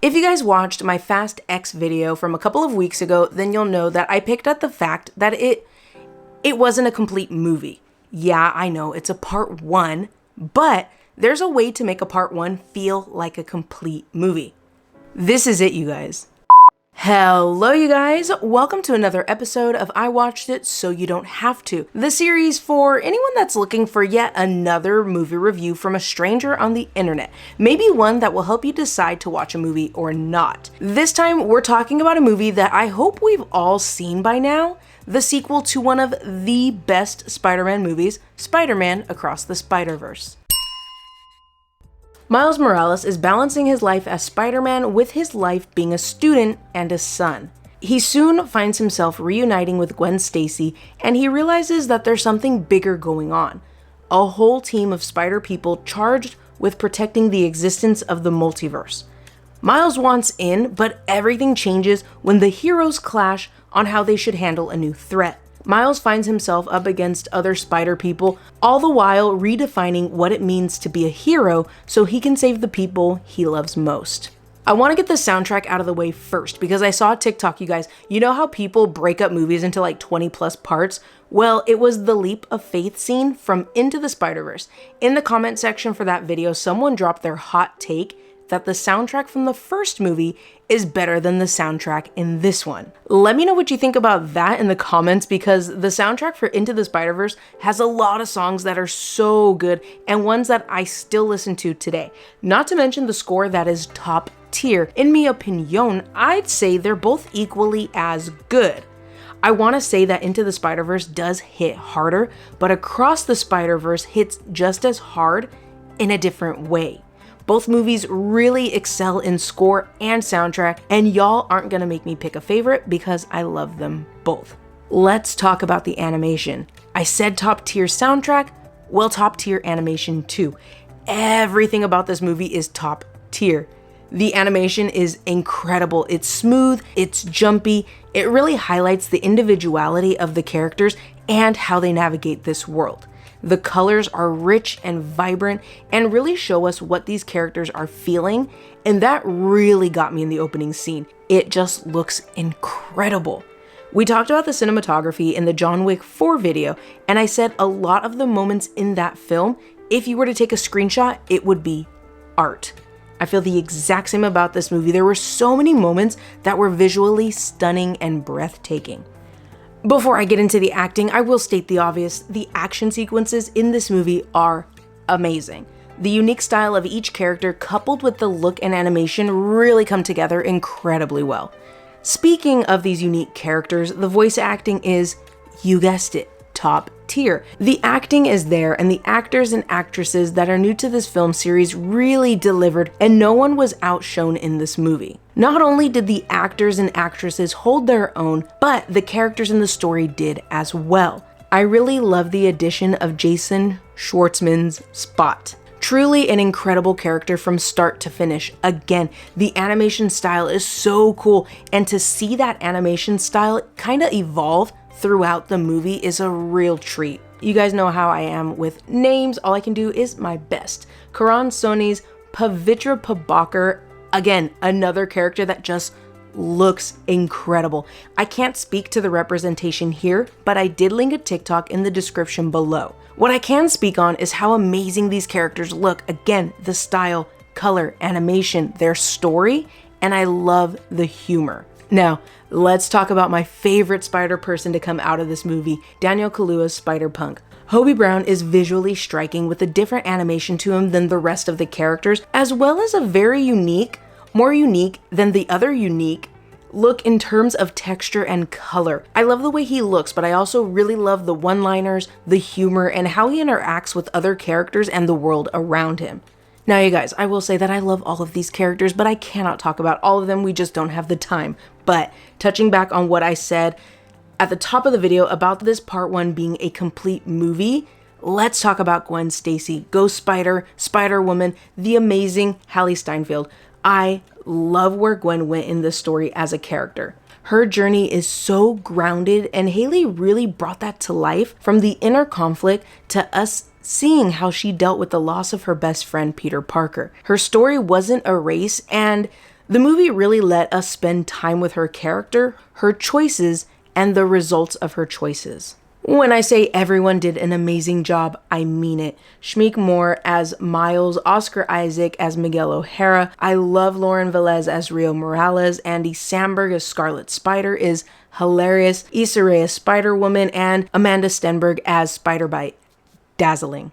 If you guys watched my Fast X video from a couple of weeks ago, then you'll know that I picked up the fact that it wasn't a complete movie. Yeah, I know, it's a part 1, but there's a way to make a part 1 feel like a complete movie. This is it, you guys. Hello, you guys. Welcome to another episode of I Watched It So You Don't Have To, the series for anyone that's looking for yet another movie review from a stranger on the internet. Maybe one that will help you decide to watch a movie or not. This time, we're talking about a movie that I hope we've all seen by now, the sequel to one of the best Spider-Man movies, Spider-Man Across the Spider-Verse. Miles Morales is balancing his life as Spider-Man with his life being a student and a son. He soon finds himself reuniting with Gwen Stacy, and he realizes that there's something bigger going on. A whole team of spider people charged with protecting the existence of the multiverse. Miles wants in, but everything changes when the heroes clash on how they should handle a new threat. Miles finds himself up against other spider people, all the while redefining what it means to be a hero so he can save the people he loves most. I want to get the soundtrack out of the way first because I saw a TikTok, you guys. You know how people break up movies into like 20 plus parts? Well, it was the leap of faith scene from Into the Spider-Verse. In the comment section for that video, someone dropped their hot take that the soundtrack from the first movie is better than the soundtrack in this one. Let me know what you think about that in the comments because the soundtrack for Into the Spider-Verse has a lot of songs that are so good and ones that I still listen to today. Not to mention the score that is top tier. In mi opinion, I'd say they're both equally as good. I want to say that Into the Spider-Verse does hit harder, but Across the Spider-Verse hits just as hard in a different way. Both movies really excel in score and soundtrack, and y'all aren't gonna make me pick a favorite because I love them both. Let's talk about the animation. I said top tier soundtrack, well, top tier animation too. Everything about this movie is top tier. The animation is incredible. It's smooth, it's jumpy. It really highlights the individuality of the characters and how they navigate this world. The colors are rich and vibrant and really show us what these characters are feeling, and that really got me in the opening scene. It just looks incredible. We talked about the cinematography in the John Wick 4 video, and I said a lot of the moments in that film, if you were to take a screenshot, it would be art. I feel the exact same about this movie. There were so many moments that were visually stunning and breathtaking. Before I get into the acting, I will state the obvious. The action sequences in this movie are amazing. The unique style of each character coupled with the look and animation really come together incredibly well. Speaking of these unique characters, the voice acting is, you guessed it, top tier. The acting is there, and the actors and actresses that are new to this film series really delivered, and no one was outshone in this movie. Not only did the actors and actresses hold their own, but the characters in the story did as well. I really love the addition of Jason Schwartzman's Spot. Truly an incredible character from start to finish. Again, the animation style is so cool, and to see that animation style kind of evolve throughout the movie is a real treat. You guys know how I am with names. All I can do is my best. Karan Soni's Pavitra Pabakar, again, another character that just looks incredible. I can't speak to the representation here, but I did link a TikTok in the description below. What I can speak on is how amazing these characters look. Again, the style, color, animation, their story, and I love the humor. Now, let's talk about my favorite spider person to come out of this movie, Daniel Kaluuya's Spider-Punk. Hobie Brown is visually striking with a different animation to him than the rest of the characters, as well as a very unique, more unique than the other unique look in terms of texture and color. I love the way he looks, but I also really love the one-liners, the humor, and how he interacts with other characters and the world around him. Now, you guys, I will say that I love all of these characters, but I cannot talk about all of them. We just don't have the time. But touching back on what I said at the top of the video about this part 1 being a complete movie, let's talk about Gwen Stacy, Ghost Spider, Spider-Woman, the amazing Hallie Steinfeld. I love where Gwen went in this story as a character. Her journey is so grounded, and Haley really brought that to life, from the inner conflict to us seeing how she dealt with the loss of her best friend, Peter Parker. Her story wasn't a race, and The movie really let us spend time with her character, her choices, and the results of her choices. When I say everyone did an amazing job, I mean it. Shameik Moore as Miles, Oscar Isaac as Miguel O'Hara. I love Lauren Velez as Rio Morales. Andy Samberg as Scarlet Spider is hilarious. Issa Rae as Spider-Woman, and Amanda Stenberg as Spider-Bite. Dazzling.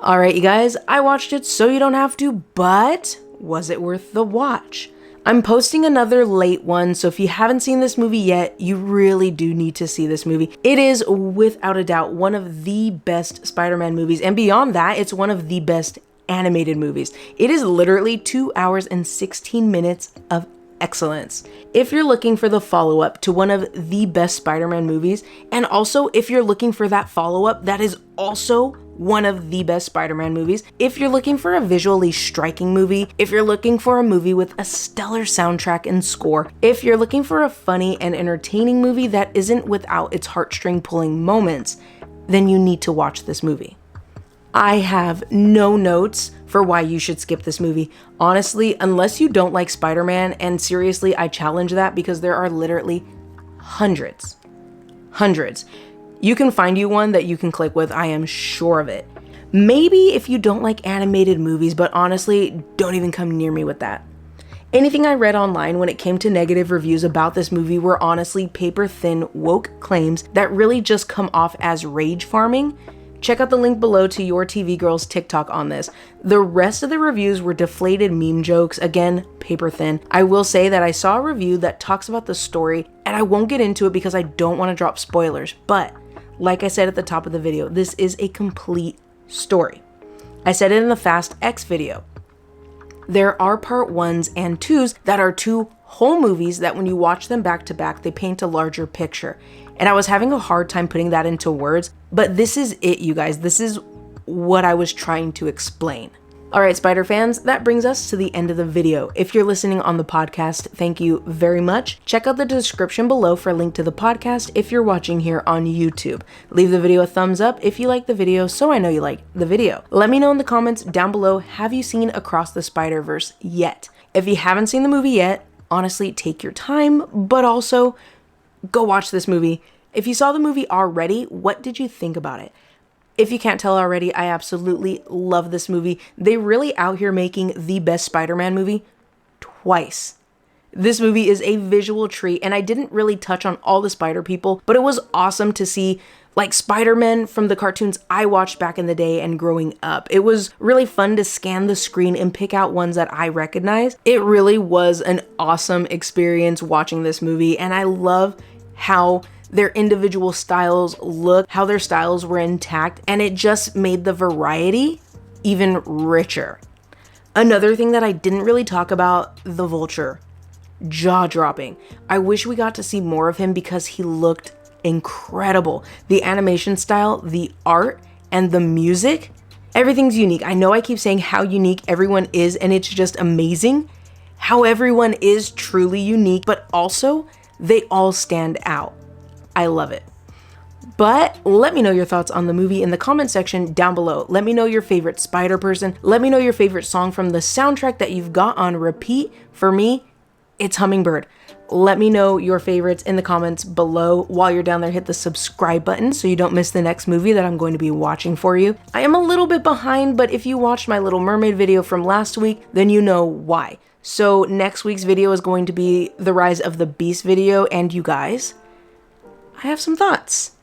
Alright, you guys, I watched it so you don't have to, but was it worth the watch? I'm posting another late one, so if you haven't seen this movie yet, you really do need to see this movie. It is, without a doubt, one of the best Spider-Man movies, and beyond that, it's one of the best animated movies. It is literally 2 hours and 16 minutes of excellence. If you're looking for the follow-up to one of the best Spider-Man movies, and also if you're looking for that follow-up that is also one of the best Spider-Man movies, if you're looking for a visually striking movie, if you're looking for a movie with a stellar soundtrack and score, if you're looking for a funny and entertaining movie that isn't without its heartstring pulling moments, then you need to watch this movie. I have no notes for why you should skip this movie. Honestly, unless you don't like Spider-Man, and seriously, I challenge that because there are literally hundreds. You can find you one that you can click with, I am sure of it. Maybe if you don't like animated movies, but honestly, don't even come near me with that. Anything I read online when it came to negative reviews about this movie were honestly paper-thin, woke claims that really just come off as rage farming. Check out the link below to Your TV Girl's TikTok on this. The rest of the reviews were deflated meme jokes, again, paper thin. I will say that I saw a review that talks about the story, and I won't get into it because I don't want to drop spoilers, but like I said at the top of the video, this is a complete story. I said it in the Fast X video. There are part 1s and 2s that are 2 whole movies that when you watch them back to back, they paint a larger picture. And I was having a hard time putting that into words, but this is it, you guys. This is what I was trying to explain. Alright, Spider fans, that brings us to the end of the video. If you're listening on the podcast, thank you very much. Check out the description below for a link to the podcast if you're watching here on YouTube. Leave the video a thumbs up if you like the video so I know you like the video. Let me know in the comments down below, have you seen Across the Spider-Verse yet? If you haven't seen the movie yet, honestly, take your time, but also go watch this movie. If you saw the movie already, what did you think about it? If you can't tell already, I absolutely love this movie. They really out here making the best Spider-Man movie twice. This movie is a visual treat, and I didn't really touch on all the Spider people, but it was awesome to see like Spider-Man from the cartoons I watched back in the day and growing up. It was really fun to scan the screen and pick out ones that I recognize. It really was an awesome experience watching this movie, and I love how their individual styles look, how their styles were intact, and it just made the variety even richer. Another thing that I didn't really talk about, the Vulture. Jaw-dropping. I wish we got to see more of him because he looked incredible. The animation style, the art, and the music, everything's unique. I know I keep saying how unique everyone is, and it's just amazing how everyone is truly unique, but also they all stand out. I love it. But let me know your thoughts on the movie in the comment section down below. Let me know your favorite Spider person. Let me know your favorite song from the soundtrack that you've got on repeat. For me, it's Hummingbird. Let me know your favorites in the comments below. While you're down there, hit the subscribe button so you don't miss the next movie that I'm going to be watching for you. I am a little bit behind, but if you watched my Little Mermaid video from last week, then you know why. So next week's video is going to be the Rise of the Beast video, and you guys, I have some thoughts.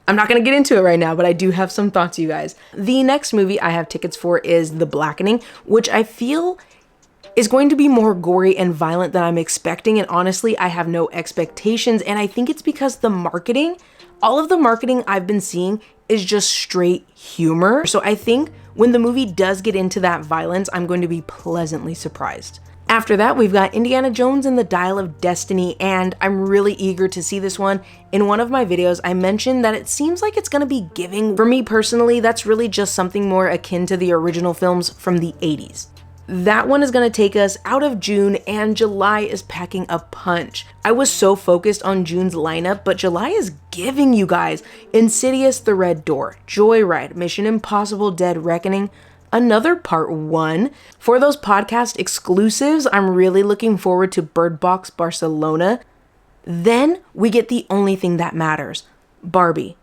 I'm not going to get into it right now, but I do have some thoughts, you guys. The next movie I have tickets for is The Blackening, which I feel is going to be more gory and violent than I'm expecting, and honestly, I have no expectations, and I think it's because the marketing, all of the marketing I've been seeing is just straight humor. So I think when the movie does get into that violence, I'm going to be pleasantly surprised. After that, we've got Indiana Jones and the Dial of Destiny, and I'm really eager to see this one. In one of my videos, I mentioned that it seems like it's gonna be giving. For me personally, that's really just something more akin to the original films from the 80s. That one is gonna take us out of June, and July is packing a punch. I was so focused on June's lineup, but July is giving, you guys. Insidious: The Red Door, Joyride, Mission Impossible: Dead Reckoning, another part 1. For those podcast exclusives, I'm really looking forward to Bird Box Barcelona. Then we get the only thing that matters, Barbie.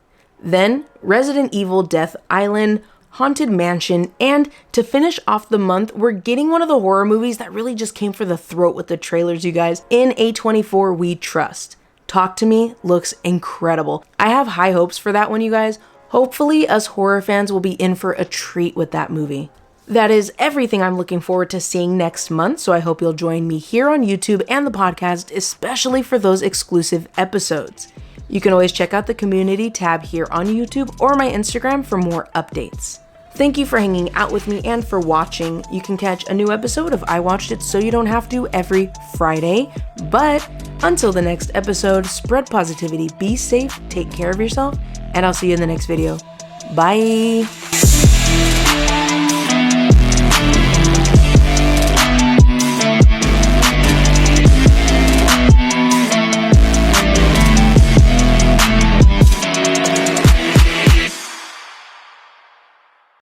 Then Resident Evil Death Island, Haunted Mansion, and to finish off the month, we're getting one of the horror movies that really just came for the throat with the trailers, you guys. In A24 We Trust. Talk to Me looks incredible. I have high hopes for that one, you guys. Hopefully, us horror fans will be in for a treat with that movie. That is everything I'm looking forward to seeing next month, so I hope you'll join me here on YouTube and the podcast, especially for those exclusive episodes. You can always check out the community tab here on YouTube or my Instagram for more updates. Thank you for hanging out with me and for watching. You can catch a new episode of I Watched It So You Don't Have to every Friday. But until the next episode, spread positivity, be safe, take care of yourself, and I'll see you in the next video. Bye!